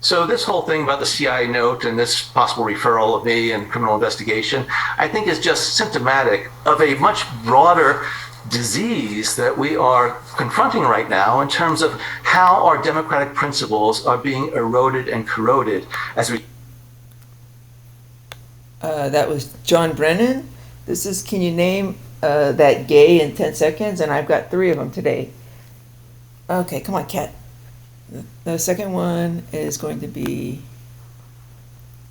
So this whole thing about the CI note and this possible referral of me and criminal investigation, I think is just symptomatic of a much broader disease that we are confronting right now in terms of how our democratic principles are being eroded and corroded as we. That was John Brennan. This is, can you name that gay in 10 seconds? And I've got 3 of them today. Okay, come on, Kat. The second one is going to be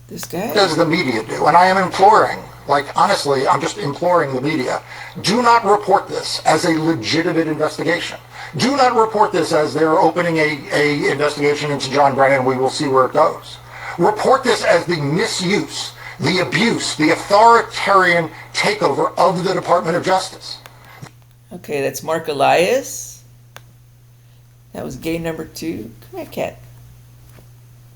this guy. Does the media do? And I am imploring, like honestly, I'm just imploring the media, do not report this as a legitimate investigation. Do not report this as they're opening a investigation into John Brennan. We will see where it goes. Report this as the misuse, the abuse, the authoritarian takeover of the Department of Justice. Okay, that's Mark Elias. That was gay number 2. Come here, Kat.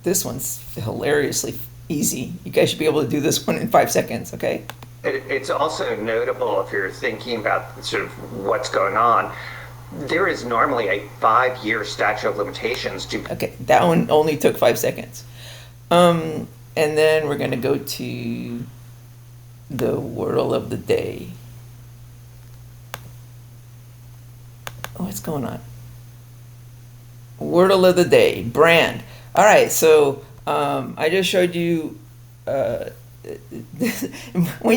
This one's hilariously easy. You guys should be able to do this one in 5 seconds, okay? It's also notable if you're thinking about sort of what's going on. There is normally a 5-year statute of limitations to. Okay, that one only took 5 seconds. And then we're going to go to the wordle of the day. Oh, what's going on? Wordle of the day, brand. All right, so I just showed you when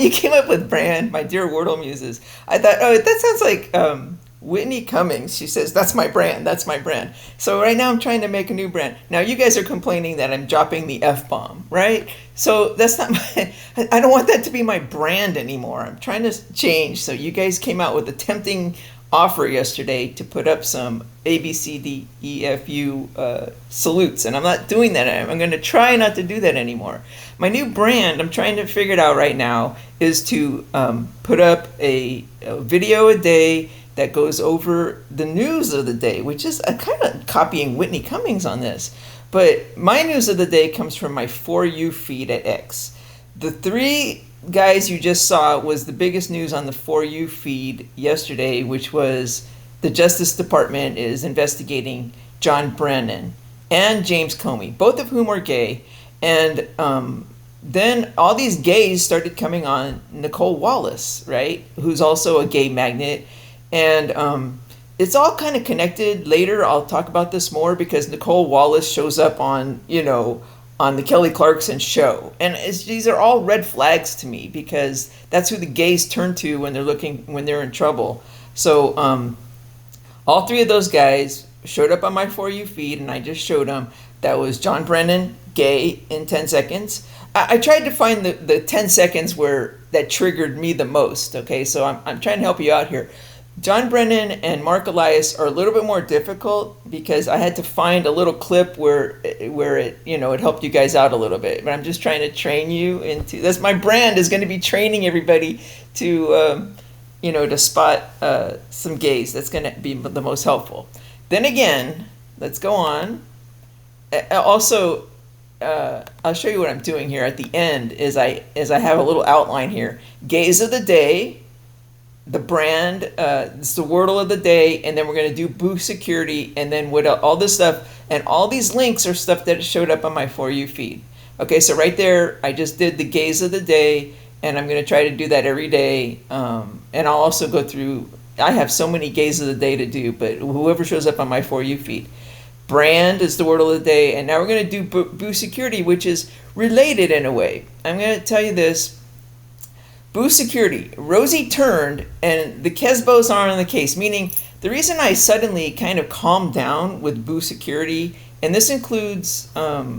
you came up with brand, my dear Wordle muses, I thought, oh, that sounds like Whitney Cummings. She says, that's my brand, that's my brand. So right now I'm trying to make a new brand. Now you guys are complaining that I'm dropping the F-bomb, right? So that's not my, I don't want that to be my brand anymore. I'm trying to change. So you guys came out with a tempting offer yesterday to put up some A, B, C, D, E, F, U salutes, and I'm not doing that. I'm going to try not to do that anymore. My new brand, I'm trying to figure it out right now, is to put up a video a day that goes over the news of the day, which is kind of copying Whitney Cummings on this. But my news of the day comes from my For You feed at X. The 3 guys you just saw was the biggest news on the For You feed yesterday, which was the Justice Department is investigating John Brennan and James Comey, both of whom are gay. And then all these gays started coming on Nicole Wallace, right, who's also a gay magnet. And it's all kind of connected. Later, I'll talk about this more because Nicole Wallace shows up on, on the Kelly Clarkson show. And these are all red flags to me because that's who the gays turn to when they're in trouble. So all 3 of those guys showed up on my For You feed, and I just showed them. That was John Brennan, gay, in 10 seconds. I tried to find the 10 seconds where that triggered me the most, okay? So I'm trying to help you out here. John Brennan and Mark Elias are a little bit more difficult because I had to find a little clip where it it helped you guys out a little bit. But I'm just trying to train you into this. My brand is going to be training everybody to to spot some gays. That's going to be the most helpful. Then again, let's go on. Also, I'll show you what I'm doing here at the end. Is I have a little outline here. Gays of the day. The brand, it's the wordle of the day, and then we're going to do boost security, and then all this stuff, and all these links are stuff that showed up on my For You feed. Okay, so right there, I just did the gays of the day, and I'm going to try to do that every day, and I'll also go through, I have so many gays of the day to do, but whoever shows up on my For You feed. Brand is the wordle of the day, and now we're going to do boost security, which is related in a way. I'm going to tell you this. Boost security. Rosie turned, and the Kezbos are on the case, meaning the reason I suddenly kind of calmed down with boost security, and this includes the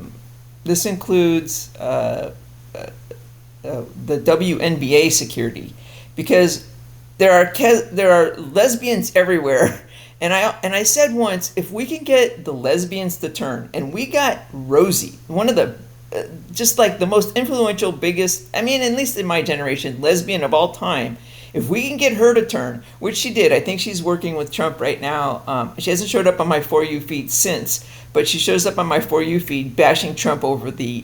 WNBA security, because there are lesbians everywhere, and I said once, if we can get the lesbians to turn, and we got Rosie, one of the just like the most influential, biggest, at least in my generation, lesbian of all time. If we can get her to turn, which she did, I think she's working with Trump right now. She hasn't showed up on my For You feed since, but she shows up on my For You feed bashing Trump over the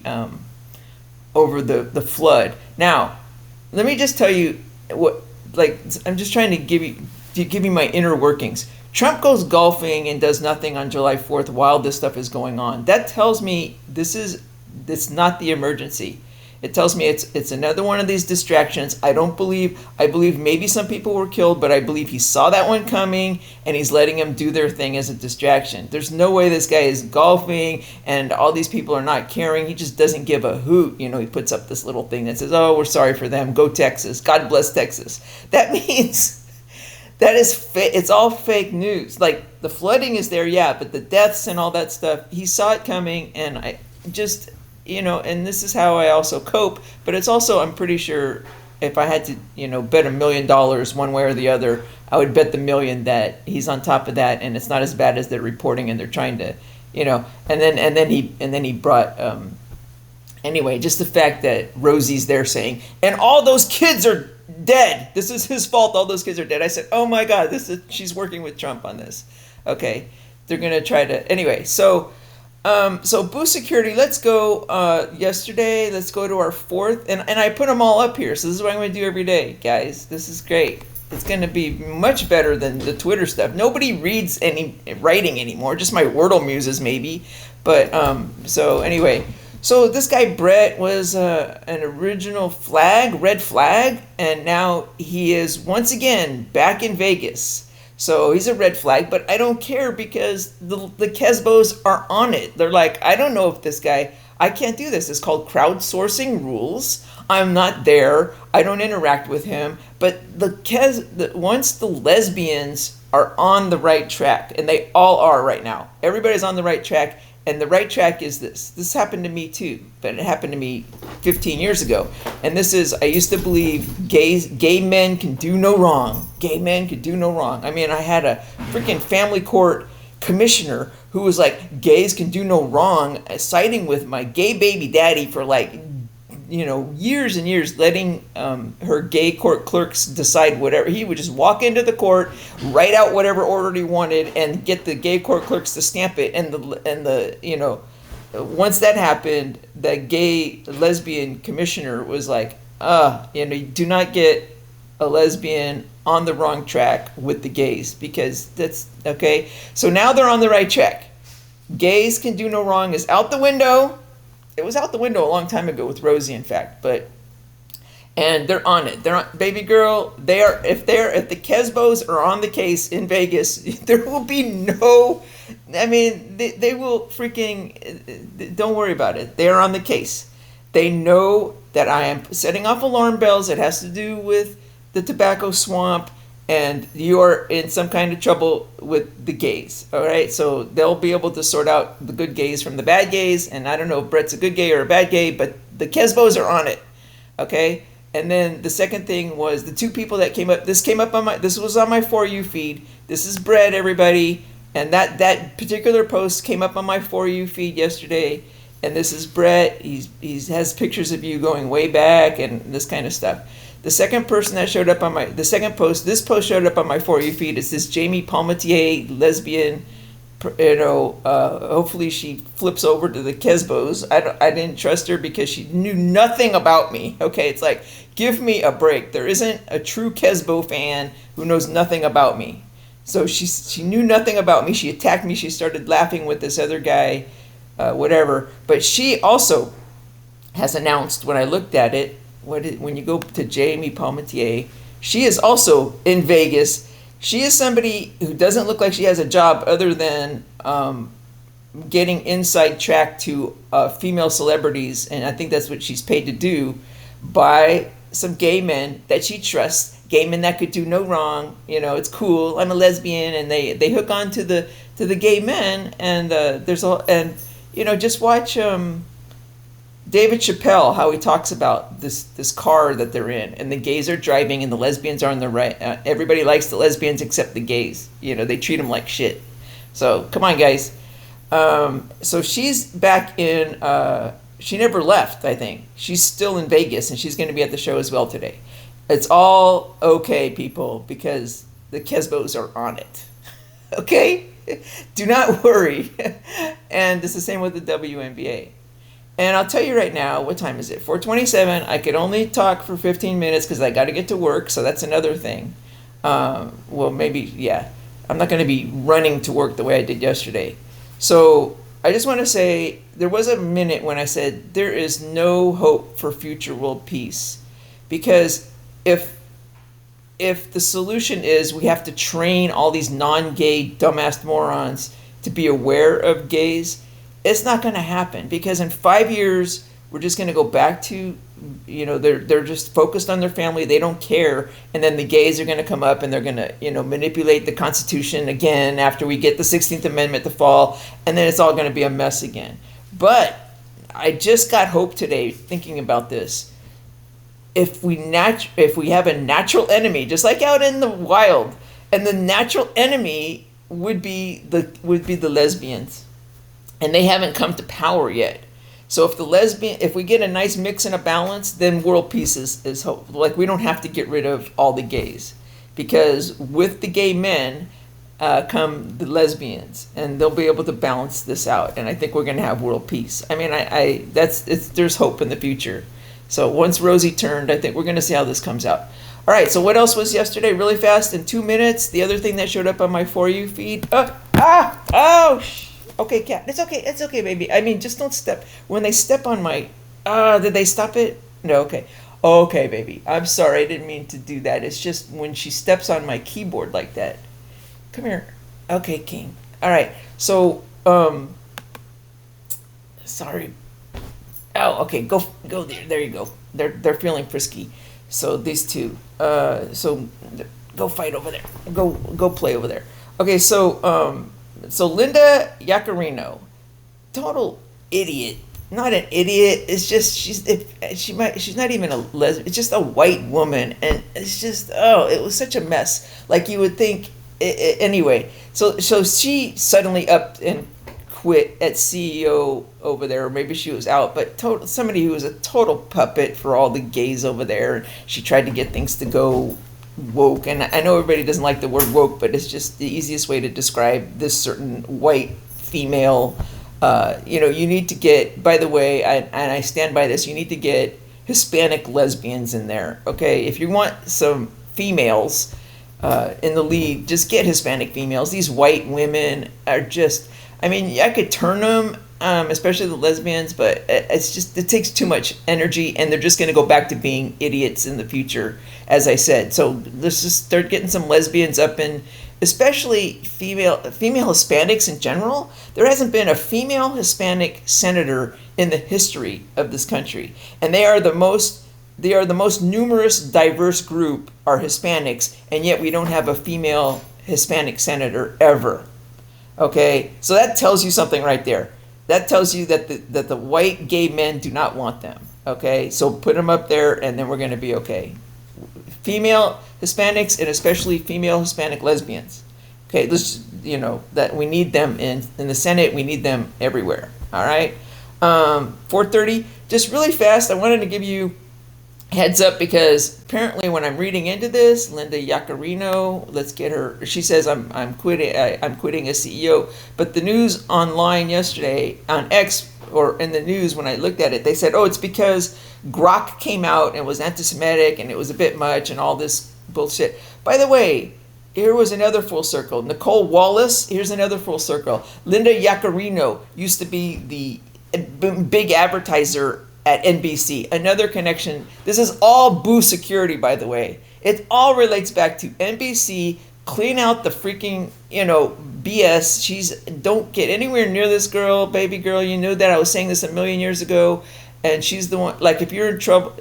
flood. Now, let me just tell you what. Like, I'm just trying to give you my inner workings. Trump goes golfing and does nothing on July 4th while this stuff is going on. That tells me it's not the emergency. It tells me it's another one of these distractions. I believe maybe some people were killed, but I believe he saw that one coming and he's letting them do their thing as a distraction. There's no way this guy is golfing and all these people are not caring. He just doesn't give a hoot. He puts up this little thing that says, "Oh, we're sorry for them. Go Texas. God bless Texas." That means that is it's all fake news. Like the flooding is there, yeah, but the deaths and all that stuff, he saw it coming, and I just and this is how I also cope, but it's also, I'm pretty sure if I had to, bet $1 million one way or the other, I would bet the million that he's on top of that, and it's not as bad as they're reporting, and they're trying to, and then he brought, anyway, just the fact that Rosie's there saying, and all those kids are dead. This is his fault. All those kids are dead. I said, oh my God, she's working with Trump on this. Okay, they're gonna try to anyway. So boost security, let's go yesterday, let's go to our fourth, and I put them all up here, so this is what I'm going to do every day, guys. This is great. It's going to be much better than the Twitter stuff. Nobody reads any writing anymore, just my Wordle muses maybe, but so anyway, so this guy Brett was an original red flag, and now he is once again back in Vegas. So he's a red flag, but I don't care because the Kezbos are on it. They're like, I don't know if this guy, I can't do this. It's called crowdsourcing rules. I'm not there. I don't interact with him. But once the lesbians are on the right track, and they all are right now, everybody's on the right track, and the right track is this. This happened to me too, but it happened to me 15 years ago. And this is, I used to believe gay men can do no wrong. Gay men can do no wrong. I mean, I had a freaking family court commissioner who was like, gays can do no wrong, siding with my gay baby daddy for years and years, letting her gay court clerks decide whatever. He would just walk into the court, write out whatever order he wanted, and get the gay court clerks to stamp it. And the once that happened, the gay lesbian commissioner was like, you do not get a lesbian on the wrong track with the gays, because that's okay. So now they're on the right track. Gays can do no wrong is out the window. It was out the window a long time ago with Rosie, in fact, and they're on it. They're on, baby girl. If the Kezbos are on the case in Vegas, there will be no. I mean, they will freaking. Don't worry about it. They are on the case. They know that I am setting off alarm bells. It has to do with the tobacco swamp, and you are in some kind of trouble with the gays, all right? So they'll be able to sort out the good gays from the bad gays, and I don't know if Brett's a good gay or a bad gay, but the Kezbos are on it, okay? And then the second thing was the two people that came up, this was on my For You feed. This is Brett, everybody, and that particular post came up on my For You feed yesterday, and this is Brett. He has pictures of you going way back and this kind of stuff. The second person that showed up on this post showed up on my For You feed. It's this Jamie Palmetier, lesbian, hopefully she flips over to the Kezbos. I didn't trust her because she knew nothing about me. Okay, it's like, give me a break. There isn't a true Kezbo fan who knows nothing about me. So she knew nothing about me. She attacked me. She started laughing with this other guy, whatever. But she also has announced, when I looked at it, when you go to Jamie Palmetier, she is also in Vegas. She is somebody who doesn't look like she has a job other than getting inside track to female celebrities, and I think that's what she's paid to do by some gay men that she trusts, gay men that could do no wrong. It's cool. I'm a lesbian, and they hook on to the gay men, and just watch David Chappelle, how he talks about this car that they're in, and the gays are driving and the lesbians are on the right. Everybody likes the lesbians except the gays. They treat them like shit. So come on, guys. So she's back in. She never left. I think she's still in Vegas, and she's going to be at the show as well today. It's all okay, people, because the Kezbos are on it. Okay, do not worry. And it's the same with the WNBA. And I'll tell you right now, what time is it? 4:27. I could only talk for 15 minutes because I got to get to work, so that's another thing. Well, maybe, yeah. I'm not going to be running to work the way I did yesterday. So I just want to say there was a minute when I said there is no hope for future world peace, because if the solution is we have to train all these non-gay dumbass morons to be aware of gays, it's not going to happen, because in 5 years we're just going to go back to, they're just focused on their family, they don't care, and then the gays are going to come up and they're going to manipulate the Constitution again after we get the 16th Amendment to fall, and then it's all going to be a mess again. But I just got hope today thinking about this. If we have a natural enemy, just like out in the wild, and the natural enemy would be the lesbians, and they haven't come to power yet. So if we get a nice mix and a balance, then world peace is hope. Like, we don't have to get rid of all the gays, because with the gay men come the lesbians, and they'll be able to balance this out. And I think we're going to have world peace. I mean, there's hope in the future. So once Rosie turned, I think we're going to see how this comes out. All right, so what else was yesterday? Really fast, in 2 minutes, the other thing that showed up on my For You feed. Okay, cat. It's okay, baby. I mean, just don't step. When they step on my... did they stop it? No, okay. Okay, baby. I'm sorry, I didn't mean to do that. It's just when she steps on my keyboard like that. Come here. Okay, King. All right, so, sorry. Oh, okay, go there. There you go. They're feeling frisky. So these two. So go fight over there. Go play over there. Okay, so Linda Yaccarino, total idiot. Not an idiot. It's just she's not even a lesbian. It's just a white woman, and it's just it was such a mess. Like, you would think. Anyway, so she suddenly upped and quit at CEO over there, or maybe she was out, but somebody who was a total puppet for all the gays over there. She tried to get things to go woke, and I know everybody doesn't like the word woke, but it's just the easiest way to describe this certain white female. You need to get, by the way, and I stand by this, you need to get Hispanic lesbians in there, okay? If you want some females in the lead, just get Hispanic females. These white women are just... I mean, I could turn them, especially the lesbians, but it takes too much energy, and they're just going to go back to being idiots in the future, as I said. So let's just start getting some lesbians up in, especially female Hispanics in general. There hasn't been a female Hispanic senator in the history of this country, and they are the most numerous, diverse group are Hispanics, and yet we don't have a female Hispanic senator ever. Okay, so that tells you something right there. That tells you that the white gay men do not want them. Okay, so put them up there, and then we're going to be okay. Female Hispanics, and especially female Hispanic lesbians. Okay, that we need them in the Senate. We need them everywhere. All right, 4:30. Just really fast, I wanted to give you heads up, because apparently when I'm reading into this, Linda Yaccarino, let's get her. She says I'm quitting as CEO. But the news online yesterday on X, or in the news when I looked at it, they said, it's because Grok came out and was anti-Semitic and it was a bit much and all this bullshit. By the way, here was another full circle. Nicole Wallace, here's another full circle. Linda Yaccarino used to be the big advertiser at NBC. Another connection. This is all Boo Security, by the way. It all relates back to NBC. Clean out the freaking, BS. Don't get anywhere near this girl, baby girl. You know that I was saying this a million years ago. And she's the one, like, if you're in trouble,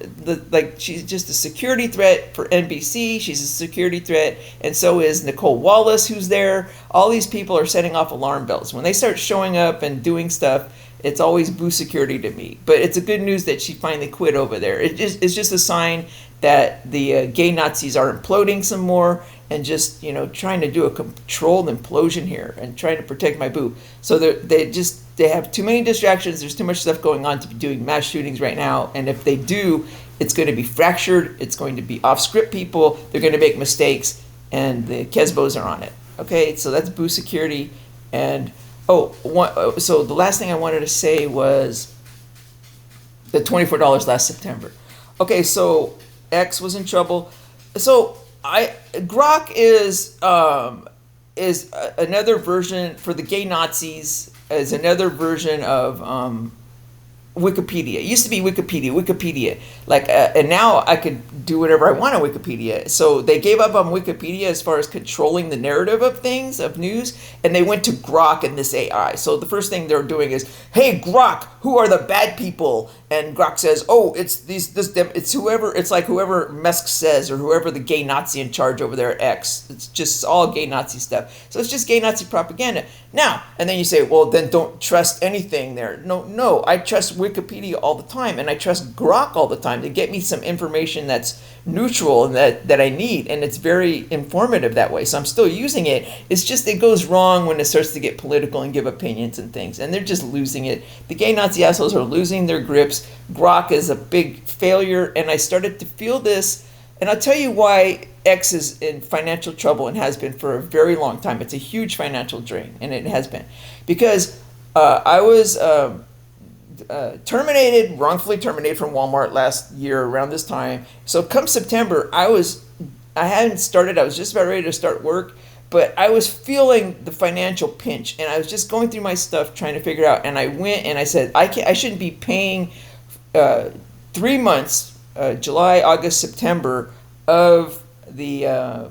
she's just a security threat for NBC. She's a security threat. And so is Nicole Wallace, who's there. All these people are setting off alarm bells. When they start showing up and doing stuff, it's always Boo Security to me. But it's a good news that she finally quit over there. It's just a sign that the gay Nazis are imploding some more, and just, trying to do a controlled implosion here and trying to protect my Boo. So they have too many distractions. There's too much stuff going on to be doing mass shootings right now. And if they do, it's going to be fractured. It's going to be off-script people. They're going to make mistakes, and the Kezbos are on it. Okay, so that's Boo Security. And so the last thing I wanted to say was the $24 last September. Okay, so X was in trouble. So Grok is another version for the gay Nazis, is another version of Wikipedia. It used to be Wikipedia. Like, and now I could do whatever I want on Wikipedia. So they gave up on Wikipedia as far as controlling the narrative of things, of news, and they went to Grok and this AI. So the first thing they're doing is, hey, Grok, who are the bad people? And Grok says, oh, it's whoever Musk says, or whoever the gay Nazi in charge over there at X. It's just all gay Nazi stuff. So it's just gay Nazi propaganda. Now, and then you say, well, then don't trust anything there. No, I trust Wikipedia all the time, and I trust Grok all the time to get me some information that's neutral and that I need, and it's very informative that way. So I'm still using it. It's just it goes wrong when it starts to get political and give opinions and things, and they're just losing it. The gay Nazi assholes are losing their grips. Grok is a big failure, and I started to feel this, and I'll tell you why X is in financial trouble and has been for a very long time. It's a huge financial drain, and it has been. Because I was wrongfully terminated from Walmart last year around this time. So come September, I was just about ready to start work, but I was feeling the financial pinch, and I was just going through my stuff trying to figure it out. And I went and I said, I shouldn't be paying 3 months, July, August, September, of the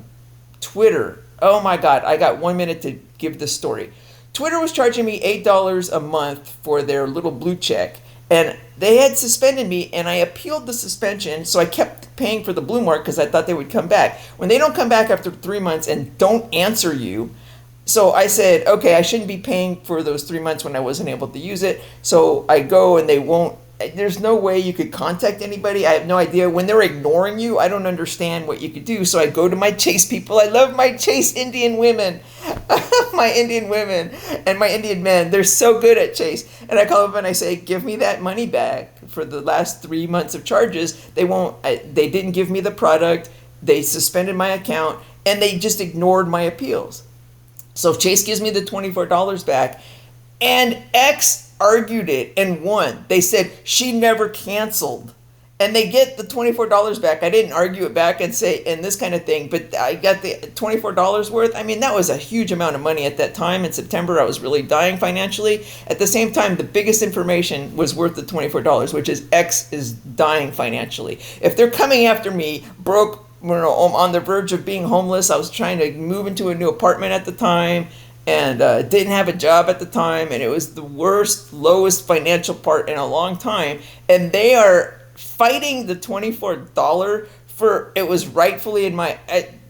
Twitter. Oh my God, I got 1 minute to give this story. Twitter was charging me $8 a month for their little blue check, and they had suspended me, and I appealed the suspension, so I kept paying for the blue mark because I thought they would come back. When they don't come back after 3 months and don't answer you, so I said, okay, I shouldn't be paying for those 3 months when I wasn't able to use it. So I go and they won't. There's no way you could contact anybody. I have no idea. When they're ignoring you, I don't understand what you could do. So I go to my Chase people. I love my Chase Indian women. My Indian women and my Indian men. They're so good at Chase. And I call up and I say, give me that money back for the last 3 months of charges. They won't. They didn't give me the product. They suspended my account. And they just ignored my appeals. So Chase gives me the $24 back. And X argued it and won. They said she never canceled, and they get the $24 back. I didn't argue it back and say and this kind of thing, but I got the $24 worth. I mean, that was a huge amount of money at that time. In September, I was really dying financially. At the same time, the biggest information was worth the $24, which is X is dying financially. If they're coming after me, broke, I'm on the verge of being homeless. I was trying to move into a new apartment at the time, and didn't have a job at the time, and it was the worst, lowest financial part in a long time. And they are fighting the $24 for it was rightfully in my.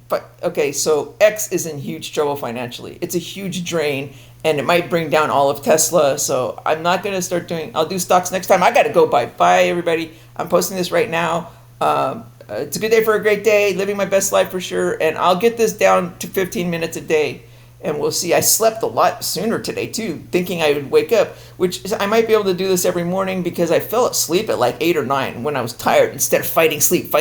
But okay, so X is in huge trouble financially. It's a huge drain, and it might bring down all of Tesla. So I'm not gonna start doing. I'll do stocks next time. I gotta go. Bye, everybody. I'm posting this right now. It's a good day for a great day. Living my best life for sure, and I'll get this down to 15 minutes a day. And we'll see. I slept a lot sooner today, too, thinking I would wake up, which I might be able to do this every morning because I fell asleep at like 8 or 9 when I was tired instead of fighting sleep.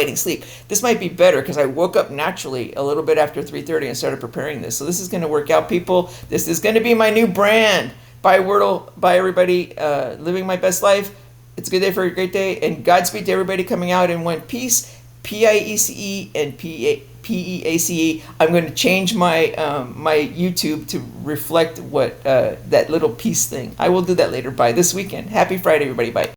This might be better because I woke up naturally a little bit after 3:30 and started preparing this. So this is going to work out, people. This is going to be my new brand. Bye, Wordle. Bye, everybody. Living my best life. It's a good day for a great day. And Godspeed to everybody coming out in one piece. PIECE and PEACE. I'm going to change my my YouTube to reflect what that little peace thing. I will do that later. Bye. This weekend. Happy Friday, everybody. Bye.